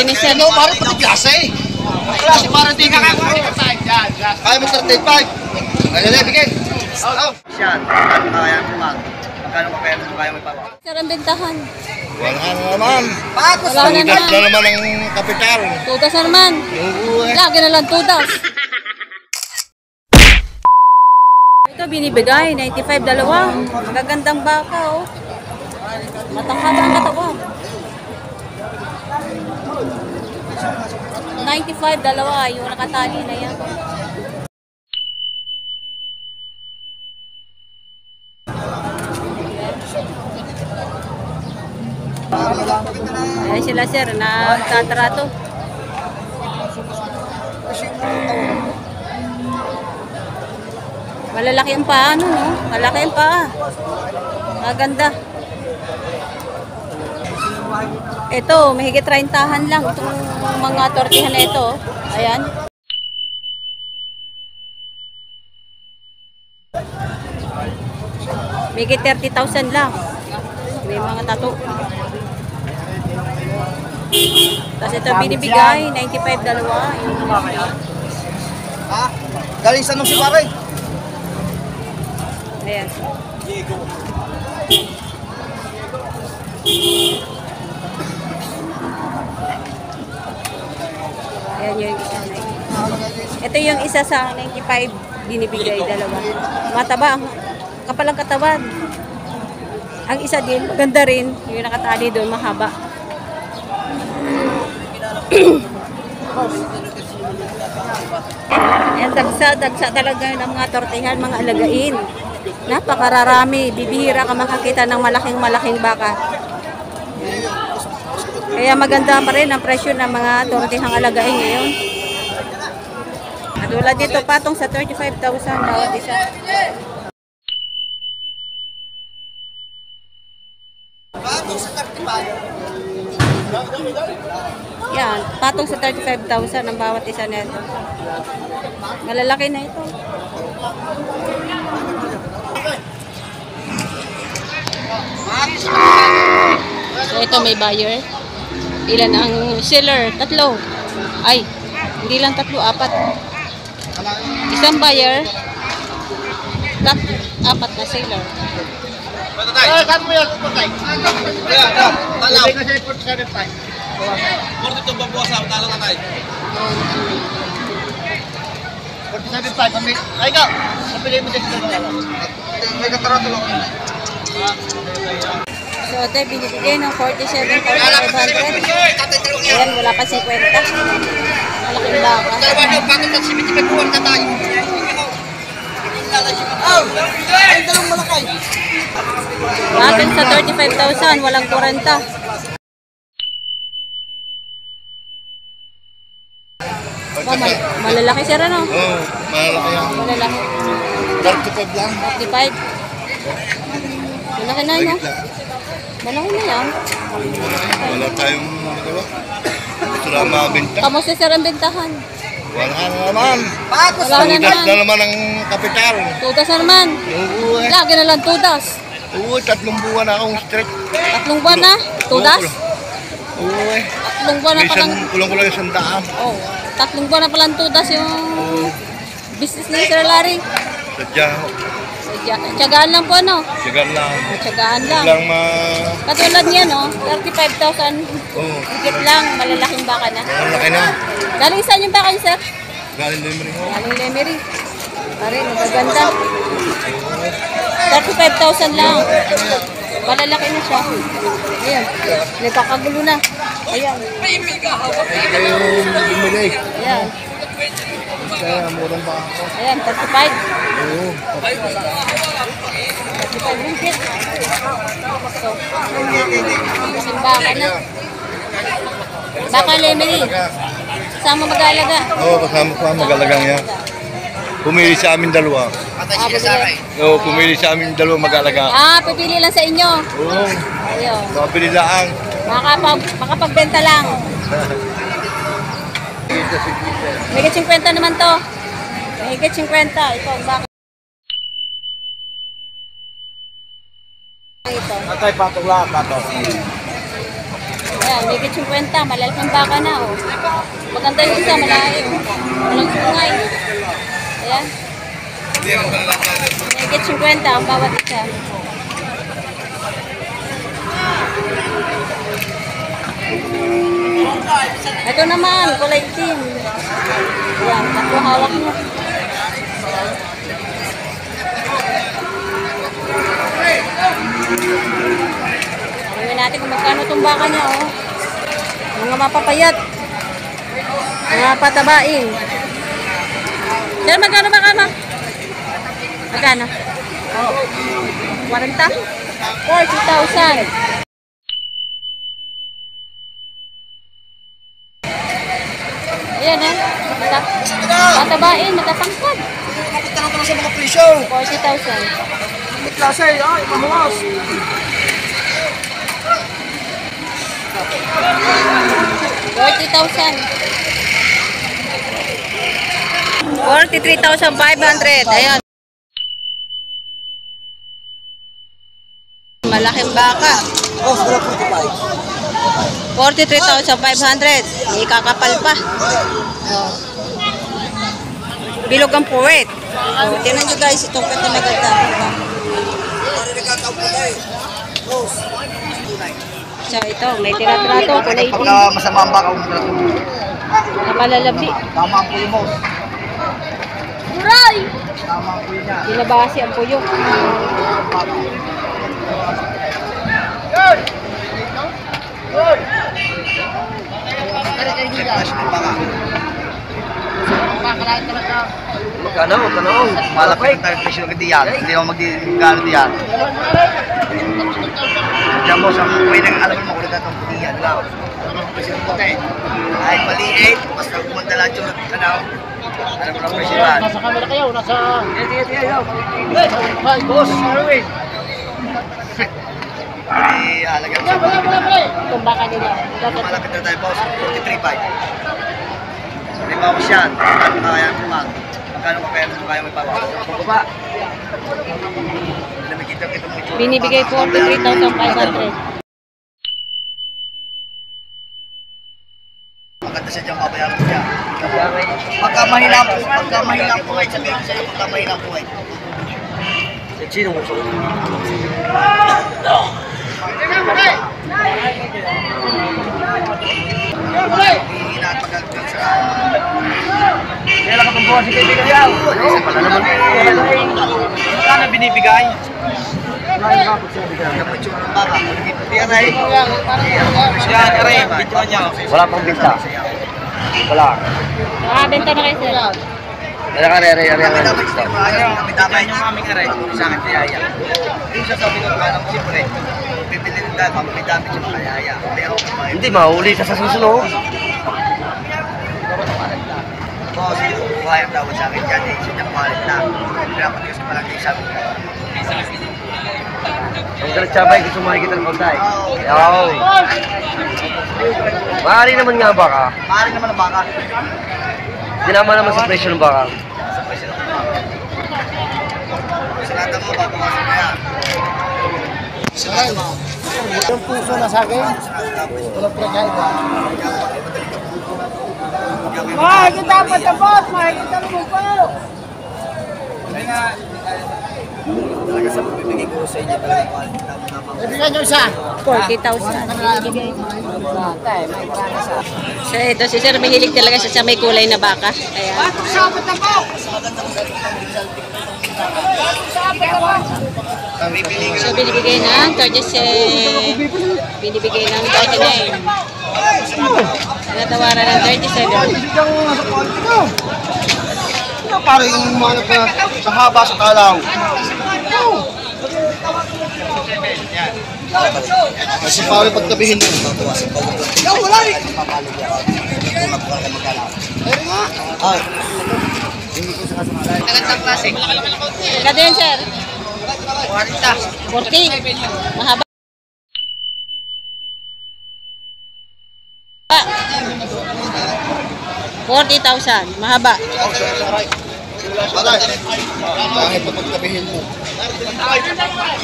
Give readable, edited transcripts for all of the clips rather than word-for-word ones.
Tinis yan. Ano, parang pati klase. Klase parang di ka kaya mo 35. Ayan na, bigay. Yan, kaya mo mag. Magkano pa kaya mo ipapa? Sir, ang bentahan. Wala na naman. Wala na Tudas naman. na naman ang kapital. Tudas na naman. Lagi na lang tudas. Ito binibigay, 95 dalawa. Magagandang baka oh. Matangkad ang katawan. 95 dalawa, yung nakatali na yan. Ayan sila sir, nagtatrato. Malalaki ang paa, ano, no? Malaki ang paa. Maganda. Ito, mahigit 30-han lang. Itong mga tortihan na ito. Ayan. Mahigit 30,000 lang. May mga tato. Tapos ito binibigay, 95 dalawa. Ha? Galing sa nung si pare? Ayan. Ayan yung isa. Ito yung isa sa 95 binibigay dalawa. Mataba. Kapal ang katawan. Ang isa din, maganda rin. Yung nakatali doon, mahaba. Ayan, dagsa talaga ng mga tortihan, mga alagain. Napakararami. Bibihira ka makakita ng malaking baka. Kaya maganda pa rin ang presyo ng mga tortihang alagain ngayon. Katulad dito, patong sa 35,000 bawat isa. Yan, patong sa 35,000 ang bawat isa nito. Malalaki na ito. So ito may buyer. Ilan ang seller? 3. Ay, hindi lang 3, 4. Isang buyer, 4 na seller. Saan mo yan? Talaw. Hindi kasi 47.5. Kung dito babuwas ako, talo na tayo. 47.5. Ay ka! Napili mo dito na lang. May katarato lang. So ito binibigay ng 47,500. Ayan, wala pa 50. Malaking baka. Dalawa nyo, bakit ang 75 na tayo? Ay, dalawang malakay. Atin sa 35,000, walang 40. Oh, malalaki siya rin, no? Oo, malalaki yan. Malalaki. 35 lang. 35. Malaki na, no? Malaki na yan. Wala tayong magawa. Gusto lang makabenta. Kamusta sir ang bentahan? Wala na naman. Wala na Tudas naman. na naman ang kapital. Tudas na naman. Oo eh. Lagi na lang tudas. Oo, 3 buwan na akong straight. 3 buwan na? Tudas? Oo eh. 3 buwan na May palang... kulang-kulang 100. Oh, 3 buwan na palang tudas yung business ni Sir Larry. Sadya. Tiyagaan lang po, no? Sigal lang. Tiyagaan lang. Lang Katulad niya, no? 35,000. Oo. Higit lang, malalaking baka na. Malaki na. Galing saan yung baka niyo, sir? Galing din mo rin. Galing Lemery. Pare, magaganda. 35,000 lang. Malalaki na siya. Ayan. Nagkakagulo na. Ayan. Ito yung bumili. Ayan. Kaya murang ba ako? Ayan, 35. Oo. 35 ringgit. So, malaking baka na. Baka Lemery. Saan mo mag-aalaga? Oo, kasama ko mag-alagang yan. Pumili sa amin dalawa. Oo, pumili sa amin dalawa mag-alaga. Ah, pipili lang sa inyo. Oo. Ayun. Mabili lang. Makapagbenta lang. Higit 50 naman to. Higit 50. Ito ang baka. Ito. Atay patong lang, patong. Ayan, may 50, malalaking baka na, oh. Maganda yung isa, malayo. Walang sungay. Ayan. May 50 ang bawat isa. Ito naman, kulay itim. Ayan, ako hawak mo. Tingnan natin kung magkano itong baka niya, oh. Mga mapapayat. Mga patabain. Sir, magkano baka mo? Magkano? 40? 40,000. Ayan, eh. Patabain, matapangkad. Kapit na naman sa mga presyo. 40,000. May klase, ay, mahuwas. 43,500. Ayan. Malaking baka. Oh, 45. 43,500. May kakapal pa. Oh. Bilog ang puwet. Oh, tingnan nyo guys, itong pet na maganda. So ito, may tira-trato, kulay itim. Pagka masama ang baka, Na malalabi. tama ang puyo mo. Buray! Tama ang puyo niya. Binabasi ang puyo. Magkano? Malapit tayo presyo ng diyan. Hindi ako magkano diyan. Diyan mo sa kuwi ng alam mo kulit atong diyan lang. Presyo ng puti. Ay maliit, basta kumanda lang yung tanaw. Alam mo na presyo yan. Nasa camera kayo, nasa... Hey, boss, Arwin. Hindi halaga mo sa Itong baka nila. malapit na tayo, boss. 43.5. May bawas yan. Magkano kaya kumag? Magkano kaya may bawas? Pagkaba. Namikita kita mo ito. Binibigay 43,500. Maganda siya dyan, babayaran ko siya. Pagka mahina ang buhay, sabihin ko sa'yo, pagka mahina ang buhay. Sino mo sa hihina at magagag sa Kailan ka pagbuha si kaibigan yan? isa pala naman. Magkano binibigay? Dapat yung baka. Yan ay. Yan, aray, bituan niya. Wala pang binta. Wala. Nakabenta na kayo sir. Kaya ka re kami damay yung aming aray. Sa akin tiyaya. Yung sasabi ko kaya mo siyempre. Bibili ng dahil may dami siya makayaya. Pero Hindi, mahuli ka sa susunod. boss, buhay ang tawad sa akin dyan eh. Siya niyang malit na. Kaya pati kasi palagi sabi ko. Ang galit-sabay, gusto makikita ng kontay. Yaw. Maaari naman nga baka. Maaaring naman ang baka. Dinama naman sa presyo ng baka. Sa presyo ng baka. Sa lahat ng mga babawasan mo yan. Sa lahat ng mga. Yung puso na sa akin. Walang pagkaiba. Makikita pa tapos, makikita mo po. Talaga sa pagbibigay ko sa inyo talaga quality tama. Ibigay nyo isa. 40,000. Binibigay. So ito si sir, mahilig talaga siya sa may kulay na baka. Ayan. Sabot na po. So binibigay ng 37. Binibigay ng 39. Natawaran ng 37. Parang yung mga sa haba sa kalaw. Kasi parang pagtabihin mo. Ikaw wala eh. Magkano yan sir? 40. Mahaba. $40,000. Mahaba. Kahit pagtabihin mo.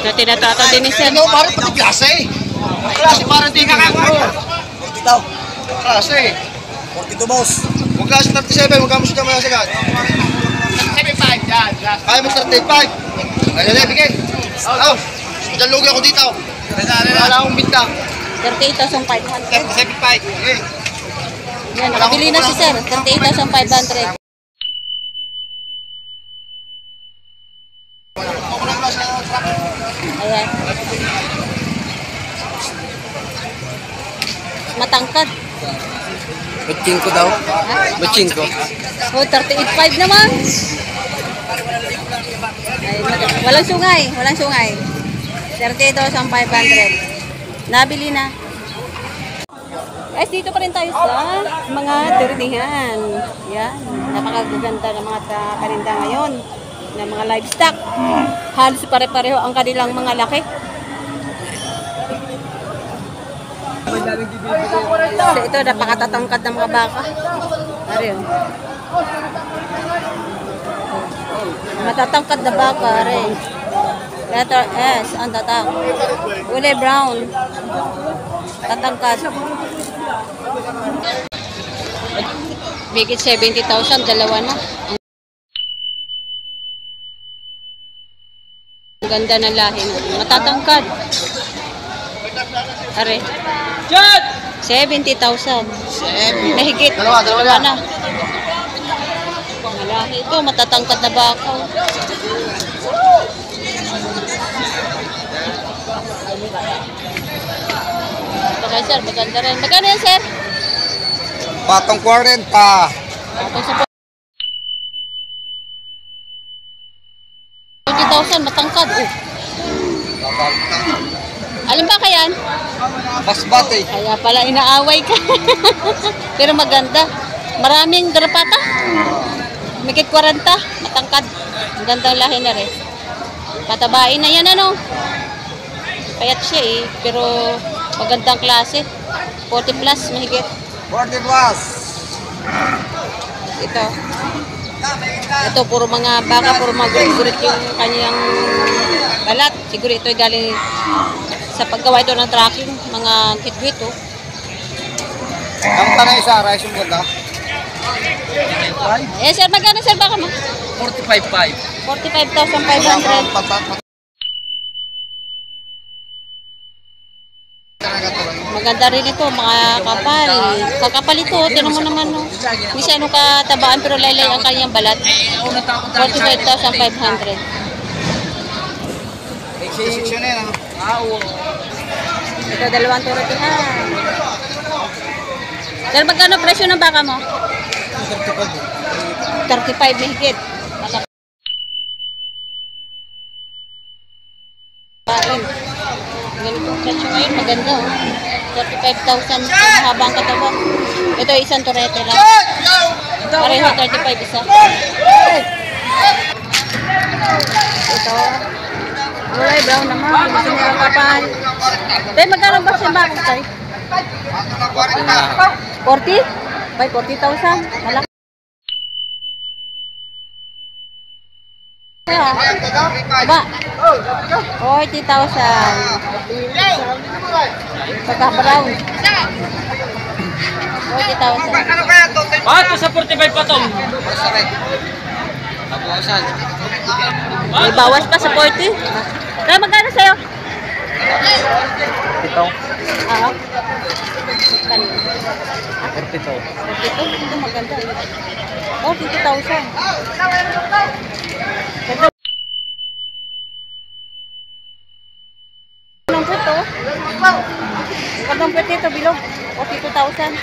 So, tinatrato din ni sir. Ano, parang pati klase. Klase, parang di ka dito. Klase. 42 boss. Huwag klase 37, huwag ka mo siya masasagat. 35, yan. Kaya mo 35. Ayun, bigay. Oh, diyan lugi ako dito. Wala akong bintang. 38,500. 75. Okay. Yan, nakabili na si sir. 38,500. Ayan. Matangkad. Butching ko daw. Butching ko. Oh, 38,500 naman. Ay, walang sungay. Walang sungay. 38,500. Nabili na. Guys, dito pa rin tayo sa mga ternihan. Yan. Napakaganda ng mga parinda ngayon. Ng mga livestock. Halos pare-pareho ang kanilang mga laki. So, ito, napakatatangkad ng mga baka. Ariyo. Matatangkad na baka, rin. Letter S, ang tatak. Kulay brown. Tatangkad. Bigit 70,000, dalawa na. Ang ganda ng lahi. Matatangkad. Are. 70,000. Mahigit. Dalawa na. Malahi ito. Matatangkad na baka. Ito kay sir. Maganda rin. Magkano yan sir? Patong 40. Patong sa 40,000. Matangkad. Alam ba kayan? Basbate. Kaya pala inaaway ka. Pero maganda. Maraming garapata. Mikit 40. Matangkad. Ang gandang lahi na rin. Patabain na yan ano. Payat siya eh. Pero magandang klase. 40 plus mahigit. 40 plus. Ito. Ito puro mga baka. Puro mga gurit-gurit yung kanyang balat. Siguro ito ay galing sa paggawa ito ng tracking, mga kitwit, oh. Ang tanay sa rice yung ganda. Eh, sir, magkano, sir, baka mo? 45.5. 45,500. Maganda rin ito, mga kapal. Kakapal ito, tinan mo naman, no. Hindi siya ano katabaan, pero laylay ang kanyang balat. 45,500. Section na yan. Ito, dalawang turetihan. Sir, magkano presyo ng baka mo? 35 mahigit. Kain. Ganitong presyo ngayon, maganda, oh. 35,000 ang habang katawan. Ito, isang turete lang. Pareho, 35 isa. Ito. Kulay brown naman. Gusto niya ang kapal. Tay, magkano ba siya bakit, tay? 40? By 40,000. Malaki. Diba? 40,000. Pagka-brown. 40,000. Bato sa 45 patong. May bawas pa sa 40. Kaya magkano sa'yo? Ito. Ah. Kano? 42. 42? Ito maganda. 42,000. Ganda. Anong puto? Gandang puto ito, bilog. 42,000.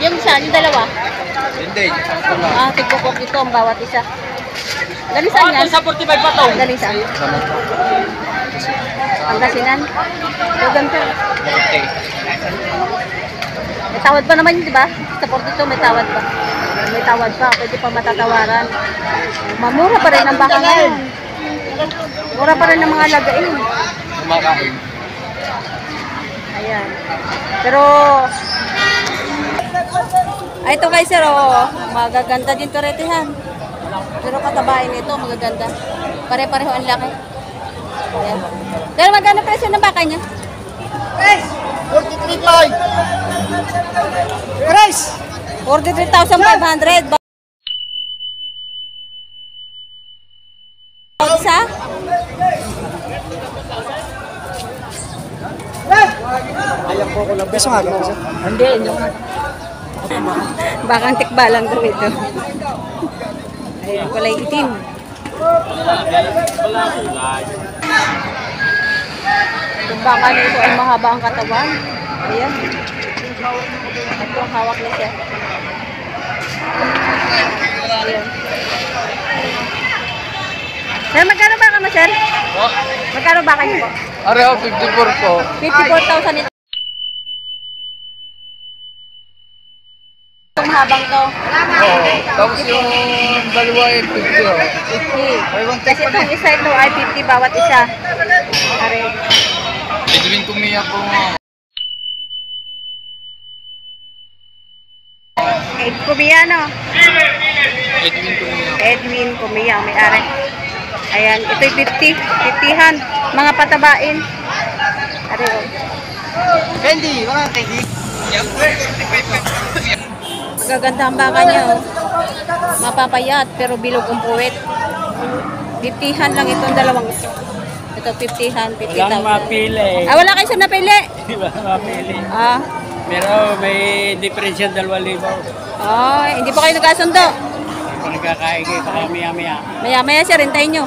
Yung isa, yung dalawa. Hindi. Ah, tigpupok ito ang bawat isa. Galing saan yan? Bato sa 45 patong. Galing saan? Pangasinan? Ganito. May tawad pa naman yun, di ba? Sa 42 may tawad pa. May tawad pa. Pwede pa matatawaran. Mamura pa rin ang baka ngayon. Mura pa rin ang mga lagain. Kumakain. Ayan. Pero, ay, ito kay sir, oh, magaganda din turetehan. Pero katabain nito, magaganda. Pare-pareho ang laki. Ayan. Pero magkano presyo ng baka niya? 43,500. Rice! 43,500. Sa? Ayan po ko lang. Beso nga ganun, sir. Hindi. Bakang tikbalang daw ito. Ayan, kulay itim. Yung baka nito ay mahaba ang katawan. Ayan. Ito ang hawak na siya. Ayan. Sir, magkano baka mo, sir? Magkano baka niyo po? Areho, 54 po. 54,000 ito. Itong habang to. Oo. Tapos yung dalawa ay 50 oh. 50. Kasi itong isa ito ay 50 bawat isa. Are. Edwin Kumiya po nga. Kumiya, no? Edwin Kumiya. Edwin Kumiya, may are. Ayan, ito'y 50. 50-han. Mga patabain. Are. Candy, mga candy. Magaganda ang baka niya, oh. Mapapayat, pero bilog ang puwet. 50-han lang itong dalawang ito. Ito, 50-han, 50,000. Walang mapili. Wala kayo sa napili. Di ba mapili? Ah, Pero may diferensya 2,000. hindi pa kayo nagkasundo. Kung nagkakaigay pa kami maya-maya. Maya-maya sir, hintayin nyo.